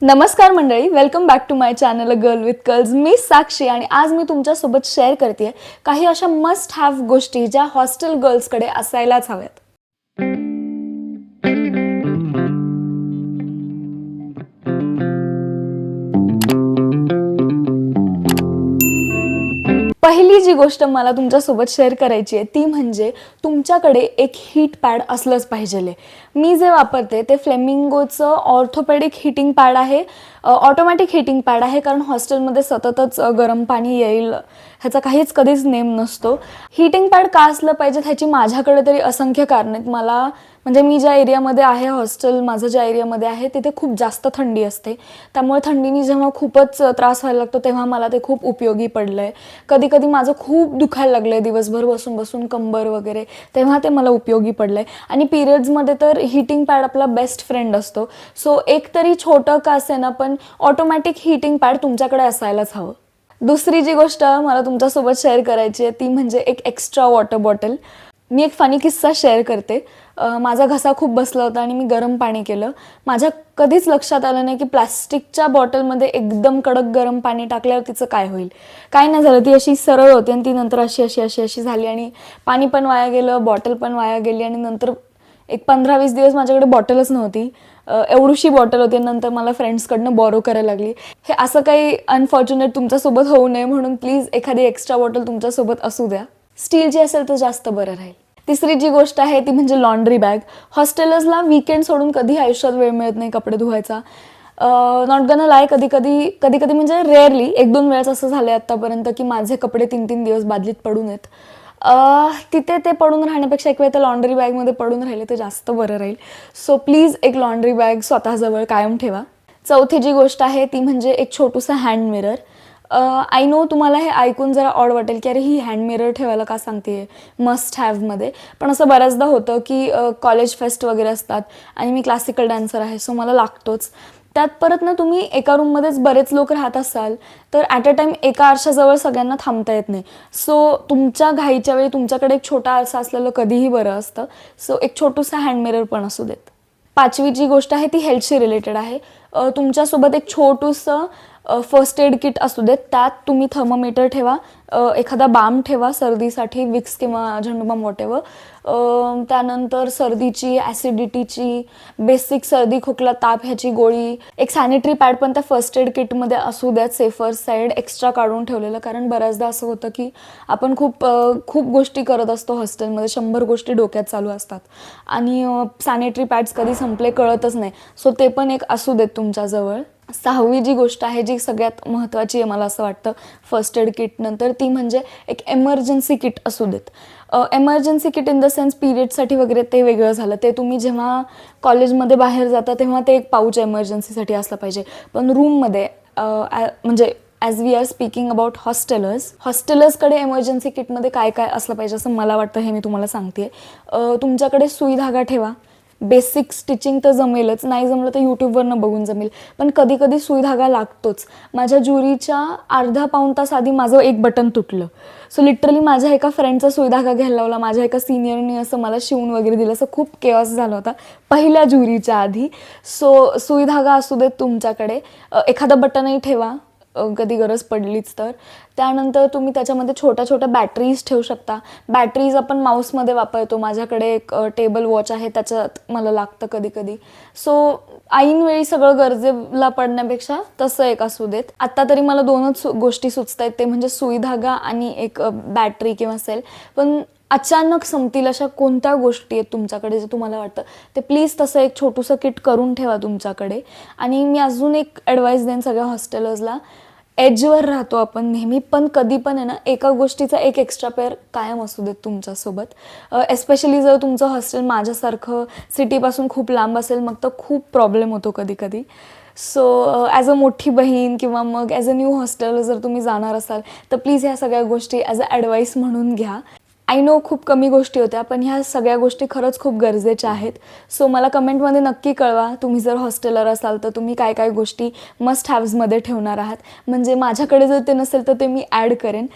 नमस्कार मंडळी, welcome back to my channel a girl with curls. मी साक्षी आणि आज मी तुमच्यासोबत शेअर करते काही अशा मस्ट हॅव गोष्टी ज्या हॉस्टेल गर्ल्सकडे असायलाच हव्यात. पहिली जी गोष्ट मला तुमच्यासोबत शेअर करायची आहे ती म्हणजे तुमच्याकडे एक हीट पॅड असलंच पाहिजे. मी जे वापरते ते फ्लेमिंगोचं ऑर्थोपेडिक हीटिंग पॅड आहे. ऑटोमॅटिक हीटिंग पॅड आहे, कारण हॉस्टेलमध्ये सततच गरम पाणी येईल ह्याचा काहीच कधीच नेम नसतो. हीटिंग पॅड का असलं पाहिजे ह्याची माझ्याकडे तरी असंख्य कारणं आहेत. मला म्हणजे मी ज्या एरियामध्ये आहे, हॉस्टेल माझं ज्या एरियामध्ये आहे तिथे खूप जास्त थंडी असते. त्यामुळे थंडीने जेव्हा खूपच त्रास व्हायला लागतो तेव्हा मला ते खूप उपयोगी पडलं आहे. कधी कधी माझं खूप दुखायला लागलं आहे दिवसभर बसून बसून कंबर वगैरे, तेव्हा ते मला उपयोगी पडलं आहे. आणि पिरियड्समध्ये तर हीटिंग पॅड आपला बेस्ट फ्रेंड असतो. सो एक तरी छोटं का असेना पण ऑटोमॅटिक हीटिंग पॅड तुमच्याकडे असायलाच हवं. दुसरी जी गोष्ट मला तुमच्यासोबत शेअर करायची आहे ती म्हणजे एक एक्स्ट्रा वॉटर बॉटल. मी एक फनी किस्सा शेअर करते. माझा घसा खूप बसला होता आणि मी गरम पाणी केलं. माझ्या कधीच लक्षात आलं नाही की प्लॅस्टिकच्या बॉटलमध्ये एकदम कडक गरम पाणी टाकल्यावर तिचं काय होईल. काय नाही झालं, ती अशी सरळ होती आणि ती नंतर अशी अशी अशी अशी झाली आणि पाणी पण वाया गेलं, बॉटल पण वाया गेली. आणि नंतर एक 15-20 दिवस माझ्याकडे बॉटलच नव्हती. एवढीशी बॉटल होती. नंतर मला फ्रेंड्सकडनं बॉरो करायला लागली. हे असं काही अनफॉर्च्युनेट तुमच्यासोबत होऊ नये म्हणून प्लीज एखादी एक्स्ट्रा बॉटल तुमच्यासोबत असू द्या. स्टीलची असेल तर जास्त बरं राहील. तिसरी जी गोष्ट आहे ती म्हणजे लॉन्ड्री बॅग. हॉस्टेलर्सला वीकेंड सोडून कधी आयुष्यात वेळ मिळत नाही कपडे धुवायचा. नॉट गन लाय, कधी कधी म्हणजे रेअरली 1-2 वेळेस असं झालं आहे आत्तापर्यंत की माझे कपडे 3-3 दिवस बादलीत पडून आहेत. तिथे ते पडून राहण्यापेक्षा एक वेळ त्या लॉन्ड्री बॅगमध्ये पडून राहिले तर जास्त बरं राहील. सो प्लीज एक लॉन्ड्री बॅग स्वतःजवळ कायम ठेवा. चौथी जी गोष्ट आहे ती म्हणजे एक छोटूसा हँड मिरर. आय नो तुम्हाला हे ऐकून जरा ऑड वाटेल की अरे ही हँड मिरर ठेवायला का सांगते मस्ट हॅवमध्ये. पण असं बऱ्याचदा होतं की कॉलेज फेस्ट वगैरे असतात आणि मी क्लासिकल डान्सर आहे, सो मला लागतोच. त्यात परत ना तुम्ही एका रूममध्येच बरेच लोक राहत असाल तर ॲट अ टाईम एका आरशाजवळ सगळ्यांना थांबता येत नाही. सो तुमच्या घाईच्या वेळी तुमच्याकडे एक छोटा आरसा असलेलं कधीही बरं असतं. सो एक छोटूसा हँड मिरर पण असू देत. पाचवी जी गोष्ट आहे ती हेल्थशी रिलेटेड आहे. तुमच्यासोबत एक छोटूसं फर्स्ट एड किट असू देत. त्यात तुम्ही थर्मोमीटर ठेवा, एखादा बाम ठेवा सर्दीसाठी, विक्स किंवा झंडूबाम वॉटेवर. त्यानंतर सर्दीची, ॲसिडिटीची, बेसिक सर्दी खोकला ताप ह्याची गोळी. एक सॅनिटरी पॅड पण त्या फर्स्ट एड किटमध्ये असू द्यात, सेफर साईड एक्स्ट्रा काढून ठेवलेलं. कारण बऱ्याचदा असं होतं की आपण खूप गोष्टी करत असतो हॉस्टेलमध्ये, 100 गोष्टी डोक्यात चालू असतात आणि सॅनिटरी पॅड्स कधी संपले कळतच नाही. सो ते पण एक असू देत तुमच्याजवळ. सहावी जी गोष्ट आहे जी सगळ्यात महत्त्वाची आहे मला असं वाटतं फर्स्ट एड किट नंतर, ती म्हणजे एक एमर्जन्सी किट असू देत. Emergency kit in the sense पिरियडसाठी वगैरे ते वेगळं झालं. ते तुम्ही जेव्हा कॉलेजमध्ये बाहेर जाता तेव्हा ते एक पाऊच एमर्जन्सीसाठी असलं पाहिजे. पण रूममध्ये म्हणजे as we are speaking about हॉस्टेलर्सकडे एमर्जन्सी किटमध्ये काय काय असलं पाहिजे असं मला वाटतं हे मी तुम्हाला सांगते. तुमच्याकडे सुई धागा ठेवा. बेसिक स्टिचिंग तर जमेलच, नाही जमलं तर यूट्यूबवरनं बघून जमेल, पण कधी कधी सुई धागा लागतोच. माझ्या ज्युरीच्या अर्धा-पाऊण तास आधी माझं एक बटन तुटलं. सो लिटरली माझ्या एका फ्रेंडचा सुई धागा घ्यायला लावला, माझ्या एका सिनियरनी असं मला शिवून वगैरे दिलं. असं खूप केऑस झाला होता पहिल्या ज्युरीच्या आधी. सो सुई धागा असू देत तुमच्याकडे. एखादा बटनही ठेवा कधी गरज पडलीच तर. त्यानंतर तुम्ही त्याच्यामध्ये छोट्या छोट्या बॅटरीज ठेवू शकता. बॅटरीज आपण माऊसमध्ये वापरतो. माझ्याकडे एक टेबल वॉच आहे, त्याच्यात मला लागतं कधी कधी. सो ऐनवेळी सगळं गरजेला पडण्यापेक्षा तसं एक असू देत. आत्ता तरी मला 2च गोष्टी सुचत आहेत, ते म्हणजे सुई धागा आणि एक बॅटरी किंवा सेल. पण अचानक संपतील अशा कोणत्या गोष्टी आहेत तुमच्याकडे जे तुम्हाला वाटतं ते प्लीज तसं एक छोटूसं किट करून ठेवा तुमच्याकडे. आणि मी अजून एक ॲडवाईस देईन सगळ्या हॉस्टेलर्सला, एजवर राहतो आपण नेहमी, पण कधी पण आहे ना एका गोष्टीचा एक एक्स्ट्रा पेअर कायम असू देत तुमच्यासोबत. एस्पेशली जर तुमचं हॉस्टेल माझ्यासारखं सिटीपासून खूप लांब असेल मग तर खूप प्रॉब्लेम होतो कधी कधी. सो ॲज अ मोठी बहीण किंवा मग ॲज अ न्यू हॉस्टेल जर तुम्ही जाणार असाल तर प्लीज ह्या सगळ्या गोष्टी ॲज अ ॲडवाईस म्हणून घ्या. आय नो खूप कमी गोष्टी होत्या, पण ह्या सगळ्या गोष्टी खरंच खूप गरजेच्या आहेत. सो मला कमेंटमध्ये नक्की कळवा, तुम्ही जर हॉस्टेलर असाल तर तुम्ही काय काय गोष्टी मस्ट हॅव्समध्ये ठेवणार आहात. म्हणजे माझ्याकडे जर ते नसेल तर ते मी ॲड करेन.